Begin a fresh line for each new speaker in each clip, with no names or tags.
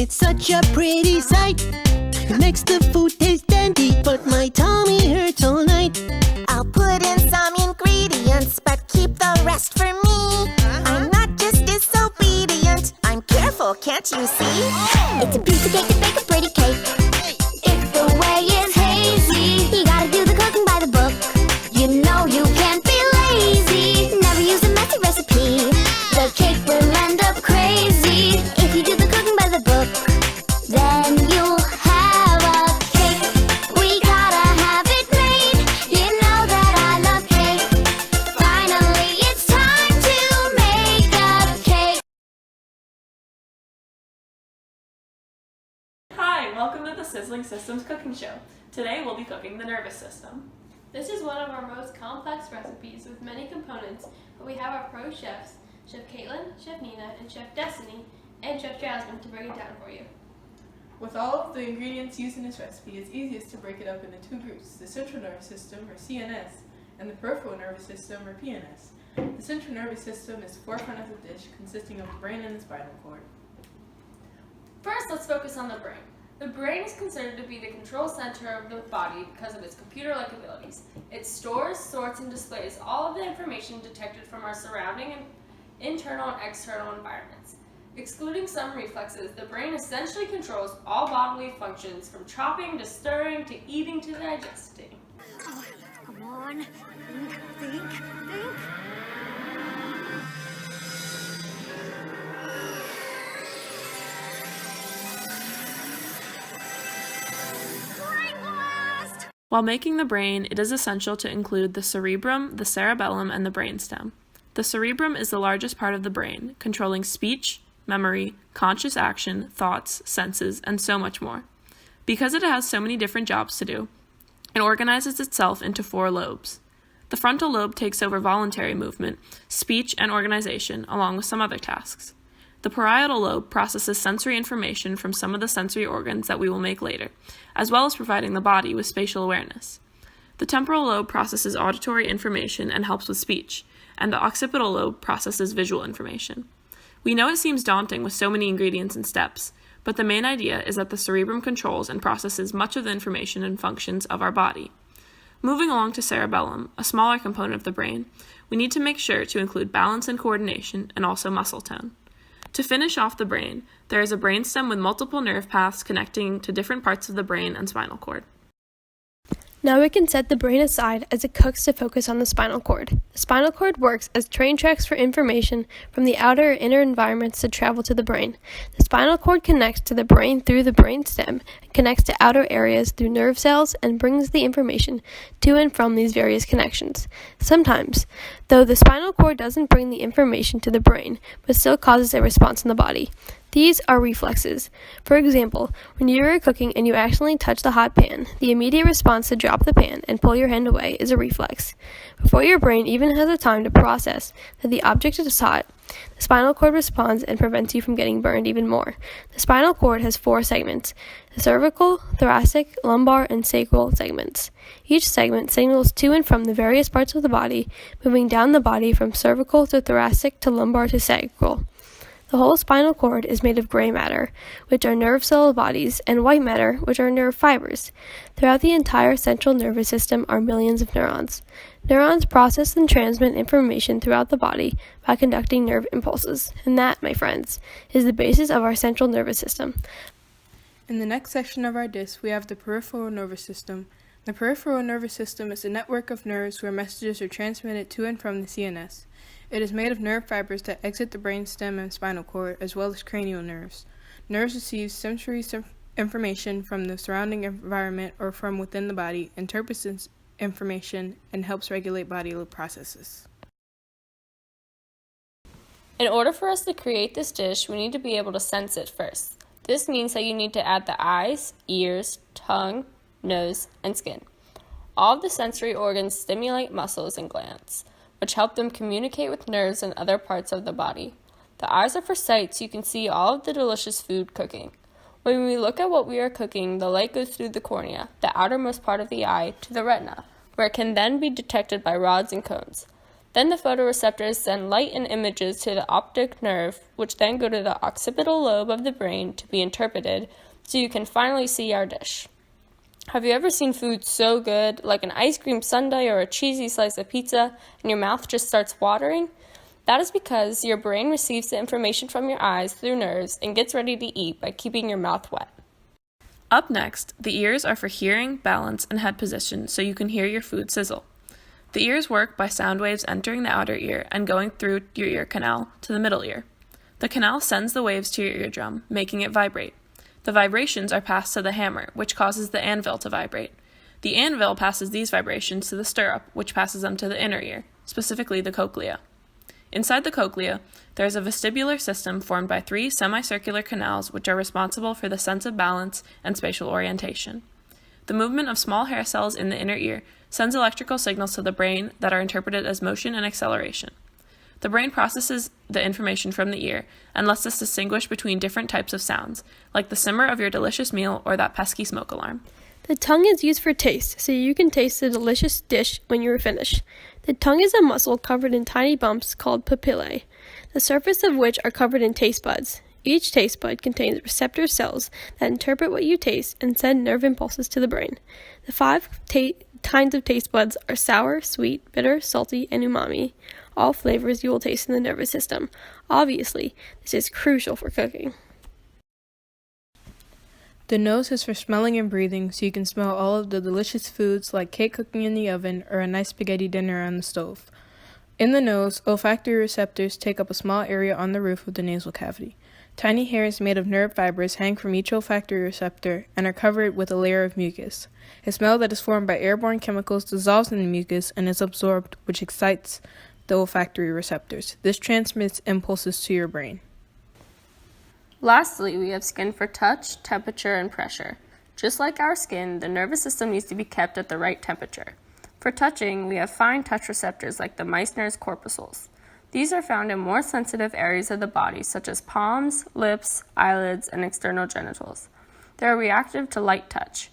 It's such a pretty sight. It makes the food taste dandy, but my tummy hurts all night.
I'll put in some ingredients, but keep the rest for me. I'm not just disobedient, I'm careful, can't you see? It's a piece of cake to bake a pretty cake. If the way is hazy, you gotta do the cooking by the book. You know you can't be lazy, never use a messy recipe. The cake will end up crazy if you do the cooking by the book. Then you'll have a cake. We gotta have it made. You know that I love cake. Finally, it's time to make a cake.
Hi, welcome to the Sizzling Systems cooking show. Today we'll be cooking the nervous system.
This is one of our most complex recipes with many components, but we have our pro chefs, Chef Kaitlin, Chef Nina, and Chef Destiny, and Chef Jasmin to break it down for you.
With all of the ingredients used in this recipe, it's easiest to break it up into two groups, the central nervous system, or CNS, and the peripheral nervous system, or PNS. The central nervous system is the forefront of the dish, consisting of the brain and the spinal cord.
First, let's focus on the brain. The brain is considered to be the control center of the body because of its computer-like abilities. It stores, sorts, and displays all of the information detected from our surrounding and internal and external environments. Excluding some reflexes, the brain essentially controls all bodily functions from chopping to stirring to eating to digesting.
Come on, think.
While making the brain, it is essential to include the cerebrum, the cerebellum, and the brainstem. The cerebrum is the largest part of the brain, controlling speech, memory, conscious action, thoughts, senses, and so much more. Because it has so many different jobs to do, it organizes itself into 4 lobes. The frontal lobe takes over voluntary movement, speech, and organization, along with some other tasks. The parietal lobe processes sensory information from some of the sensory organs that we will make later, as well as providing the body with spatial awareness. The temporal lobe processes auditory information and helps with speech, and the occipital lobe processes visual information. We know it seems daunting with so many ingredients and steps, but the main idea is that the cerebrum controls and processes much of the information and functions of our body. Moving along to cerebellum, a smaller component of the brain, we need to make sure to include balance and coordination and also muscle tone. To finish off the brain, there is a brainstem with multiple nerve paths connecting to different parts of the brain and spinal cord.
Now we can set the brain aside as it cooks to focus on the spinal cord. The spinal cord works as train tracks for information from the outer or inner environments to travel to the brain. The spinal cord connects to the brain through the brainstem, and connects to outer areas through nerve cells, and brings the information to and from these various connections. Sometimes, though, the spinal cord doesn't bring the information to the brain, but still causes a response in the body. These are reflexes. For example, when you are cooking and you accidentally touch the hot pan, the immediate response to drop the pan and pull your hand away is a reflex. Before your brain even has the time to process that the object is hot, the spinal cord responds and prevents you from getting burned even more. The spinal cord has 4 segments: the cervical, thoracic, lumbar, and sacral segments. Each segment signals to and from the various parts of the body, moving down the body from cervical to thoracic to lumbar to sacral. The whole spinal cord is made of gray matter, which are nerve cell bodies, and white matter, which are nerve fibers. Throughout the entire central nervous system are millions of neurons. Neurons process and transmit information throughout the body by conducting nerve impulses. And that, my friends, is the basis of our central nervous system.
In the next section of our dish, we have the peripheral nervous system. The peripheral nervous system is a network of nerves where messages are transmitted to and from the CNS. It is made of nerve fibers that exit the brainstem and spinal cord, as well as cranial nerves. Nerves receive sensory information from the surrounding environment or from within the body, interprets this information, and helps regulate bodily processes.
In order for us to create this dish, we need to be able to sense it first. This means that you need to add the eyes, ears, tongue, nose, and skin. All of the sensory organs stimulate muscles and glands, which help them communicate with nerves and other parts of the body. The eyes are for sight, so you can see all of the delicious food cooking. When we look at what we are cooking, the light goes through the cornea, the outermost part of the eye, to the retina, where it can then be detected by rods and cones. Then the photoreceptors send light and images to the optic nerve, which then go to the occipital lobe of the brain to be interpreted, so you can finally see our dish. Have you ever seen food so good, like an ice cream sundae or a cheesy slice of pizza, and your mouth just starts watering? That is because your brain receives the information from your eyes through nerves and gets ready to eat by keeping your mouth wet.
Up next, the ears are for hearing, balance, and head position so you can hear your food sizzle. The ears work by sound waves entering the outer ear and going through your ear canal to the middle ear. The canal sends the waves to your eardrum, making it vibrate. The vibrations are passed to the hammer, which causes the anvil to vibrate. The anvil passes these vibrations to the stirrup, which passes them to the inner ear, specifically the cochlea. Inside the cochlea, there is a vestibular system formed by 3 semicircular canals which are responsible for the sense of balance and spatial orientation. The movement of small hair cells in the inner ear sends electrical signals to the brain that are interpreted as motion and acceleration. The brain processes the information from the ear and lets us distinguish between different types of sounds, like the simmer of your delicious meal or that pesky smoke alarm.
The tongue is used for taste, so you can taste the delicious dish when you are finished. The tongue is a muscle covered in tiny bumps called papillae, the surface of which are covered in taste buds. Each taste bud contains receptor cells that interpret what you taste and send nerve impulses to the brain. The 5 kinds of taste buds are sour, sweet, bitter, salty, and umami, all flavors you will taste in the nervous system. Obviously, this is crucial for cooking.
The nose is for smelling and breathing, so you can smell all of the delicious foods like cake cooking in the oven or a nice spaghetti dinner on the stove. In the nose, olfactory receptors take up a small area on the roof of the nasal cavity. Tiny hairs made of nerve fibers hang from each olfactory receptor and are covered with a layer of mucus. A smell that is formed by airborne chemicals dissolves in the mucus and is absorbed, which excites the olfactory receptors. This transmits impulses to your brain.
Lastly, we have skin for touch, temperature, and pressure. Just like our skin, the nervous system needs to be kept at the right temperature. For touching, we have fine touch receptors like the Meissner's corpuscles. These are found in more sensitive areas of the body, such as palms, lips, eyelids, and external genitals. They are reactive to light touch.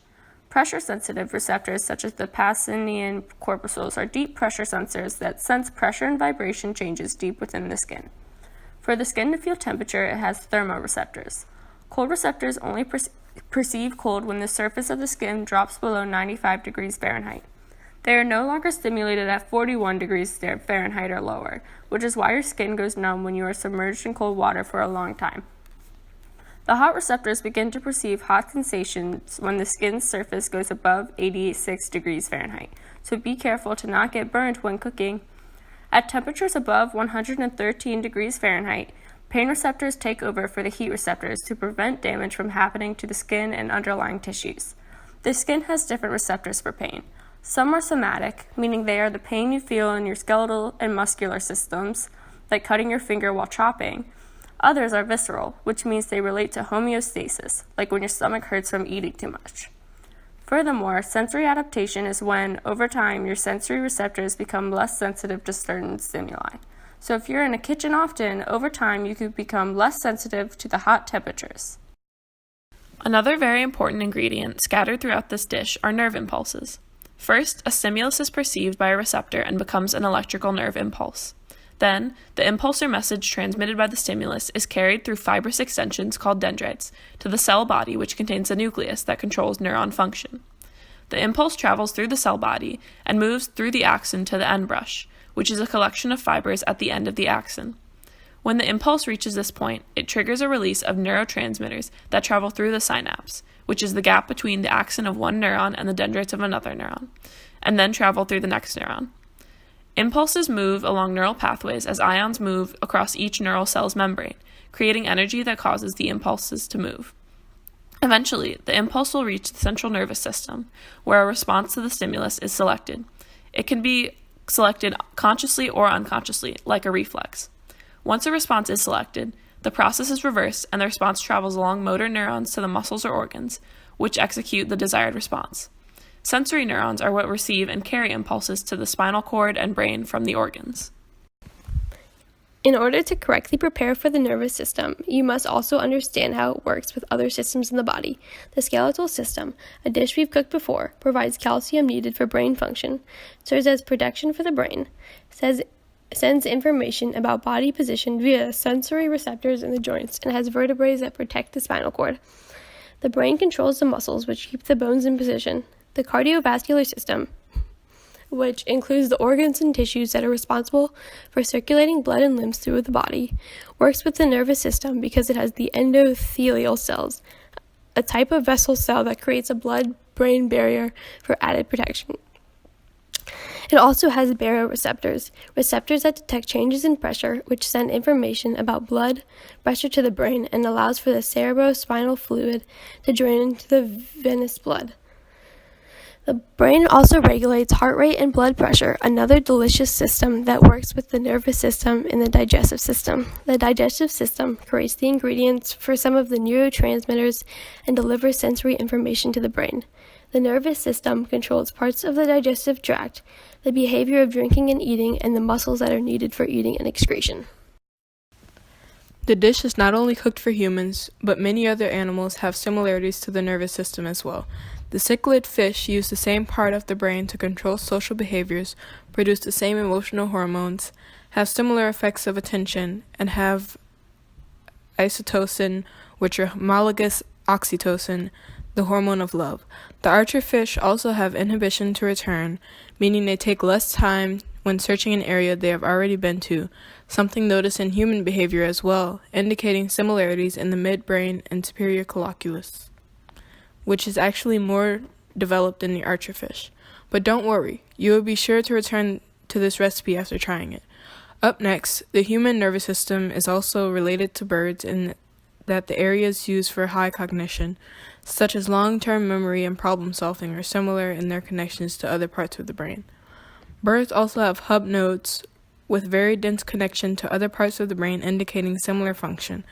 Pressure-sensitive receptors, such as the Pacinian corpuscles, are deep pressure sensors that sense pressure and vibration changes deep within the skin. For the skin to feel temperature, it has thermoreceptors. Cold receptors only perceive cold when the surface of the skin drops below 95 degrees Fahrenheit. They are no longer stimulated at 41 degrees Fahrenheit or lower, which is why your skin goes numb when you are submerged in cold water for a long time. The hot receptors begin to perceive hot sensations when the skin's surface goes above 86 degrees Fahrenheit, so be careful to not get burned when cooking. At temperatures above 113 degrees Fahrenheit, pain receptors take over for the heat receptors to prevent damage from happening to the skin and underlying tissues. The skin has different receptors for pain. Some are somatic, meaning they are the pain you feel in your skeletal and muscular systems, like cutting your finger while chopping. Others are visceral, which means they relate to homeostasis, like when your stomach hurts from eating too much. Furthermore, sensory adaptation is when, over time, your sensory receptors become less sensitive to certain stimuli. So if you're in a kitchen often, over time you could become less sensitive to the hot temperatures.
Another very important ingredient scattered throughout this dish are nerve impulses. First, a stimulus is perceived by a receptor and becomes an electrical nerve impulse. Then, the impulse or message transmitted by the stimulus is carried through fibrous extensions called dendrites to the cell body, which contains a nucleus that controls neuron function. The impulse travels through the cell body and moves through the axon to the end brush, which is a collection of fibers at the end of the axon. When the impulse reaches this point, it triggers a release of neurotransmitters that travel through the synapse, which is the gap between the axon of one neuron and the dendrites of another neuron, and then travel through the next neuron. Impulses move along neural pathways as ions move across each neural cell's membrane, creating energy that causes the impulses to move. Eventually, the impulse will reach the central nervous system, where a response to the stimulus is selected. It can be selected consciously or unconsciously, like a reflex. Once a response is selected, the process is reversed and the response travels along motor neurons to the muscles or organs, which execute the desired response. Sensory neurons are what receive and carry impulses to the spinal cord and brain from the organs.
In order to correctly prepare for the nervous system, you must also understand how it works with other systems in the body. The skeletal system, a dish we've cooked before, provides calcium needed for brain function, serves as protection for the brain, sends information about body position via sensory receptors in the joints and has vertebrae that protect the spinal cord. The brain controls the muscles which keep the bones in position. The cardiovascular system, which includes the organs and tissues that are responsible for circulating blood and lymph through the body, works with the nervous system because it has the endothelial cells, a type of vessel cell that creates a blood-brain barrier for added protection. It also has baroreceptors, receptors that detect changes in pressure, which send information about blood pressure to the brain and allows for the cerebrospinal fluid to drain into the venous blood. The brain also regulates heart rate and blood pressure, another delicious system that works with the nervous system and the digestive system. The digestive system creates the ingredients for some of the neurotransmitters and delivers sensory information to the brain. The nervous system controls parts of the digestive tract, the behavior of drinking and eating, and the muscles that are needed for eating and excretion.
The dish is not only cooked for humans, but many other animals have similarities to the nervous system as well. The cichlid fish use the same part of the brain to control social behaviors, produce the same emotional hormones, have similar effects of attention, and have oxytocin, which are homologous oxytocin, the hormone of love. The archerfish also have inhibition to return, meaning they take less time when searching an area they have already been to, something noticed in human behavior as well, indicating similarities in the midbrain and superior colloculus, which is actually more developed in the archerfish. But don't worry, you will be sure to return to this recipe after trying it. Up next, the human nervous system is also related to birds in that the areas used for high cognition, such as long-term memory and problem-solving, are similar in their connections to other parts of the brain. Birds also have hub nodes with very dense connection to other parts of the brain indicating similar function.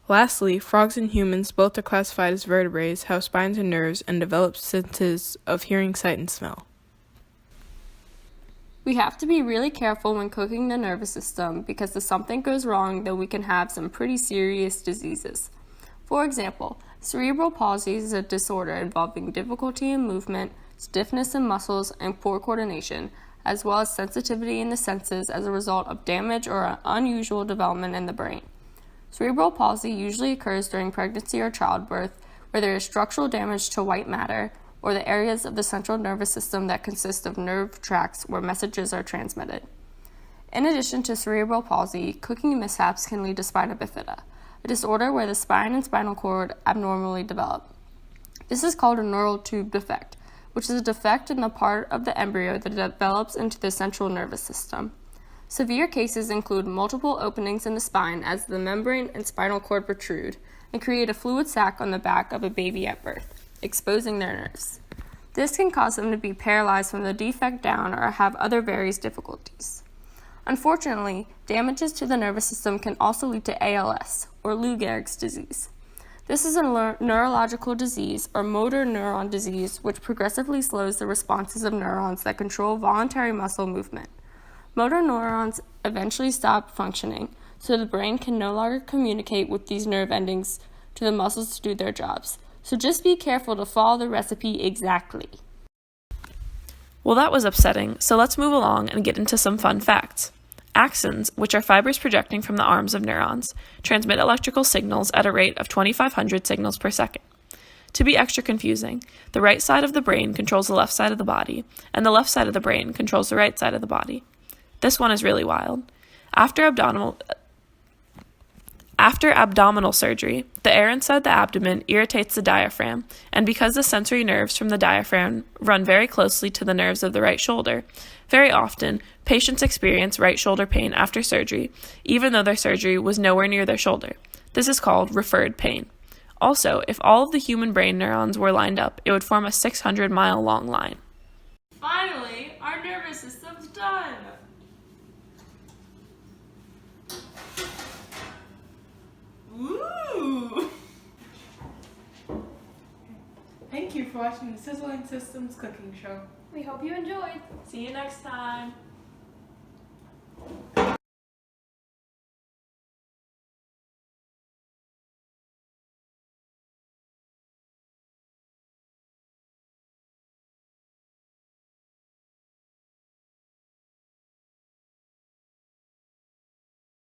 Lastly, frogs and humans, both are classified as vertebrates, have spines and nerves, and develop senses of hearing, sight, and smell.
We have to be really careful when cooking the nervous system because if something goes wrong, then we can have some pretty serious diseases. For example, cerebral palsy is a disorder involving difficulty in movement, stiffness in muscles, and poor coordination, as well as sensitivity in the senses as a result of damage or unusual development in the brain. Cerebral palsy usually occurs during pregnancy or childbirth, where there is structural damage to white matter, or the areas of the central nervous system that consist of nerve tracts where messages are transmitted. In addition to cerebral palsy, cooking mishaps can lead to spina bifida, a disorder where the spine and spinal cord abnormally develop. This is called a neural tube defect, which is a defect in the part of the embryo that develops into the central nervous system. Severe cases include multiple openings in the spine as the membrane and spinal cord protrude and create a fluid sac on the back of a baby at birth, exposing their nerves. This can cause them to be paralyzed from the defect down or have other various difficulties. Unfortunately, damages to the nervous system can also lead to ALS, or Lou Gehrig's disease. This is a neurological disease or motor neuron disease which progressively slows the responses of neurons that control voluntary muscle movement. Motor neurons eventually stop functioning, so the brain can no longer communicate with these nerve endings to the muscles to do their jobs. So just be careful to follow the recipe exactly.
Well, that was upsetting, so let's move along and get into some fun facts. Axons, which are fibers projecting from the arms of neurons, transmit electrical signals at a rate of 2,500 signals per second. To be extra confusing, the right side of the brain controls the left side of the body, and the left side of the brain controls the right side of the body. This one is really wild. After abdominal surgery, the air inside the abdomen irritates the diaphragm, and because the sensory nerves from the diaphragm run very closely to the nerves of the right shoulder, very often patients experience right shoulder pain after surgery, even though their surgery was nowhere near their shoulder. This is called referred pain. Also, if all of the human brain neurons were lined up, it would form a 600-mile long line.
Finally, our nervous system's done! Woo!
Thank you for watching the Sizzling Systems cooking show.
We hope you enjoyed.
See you next time.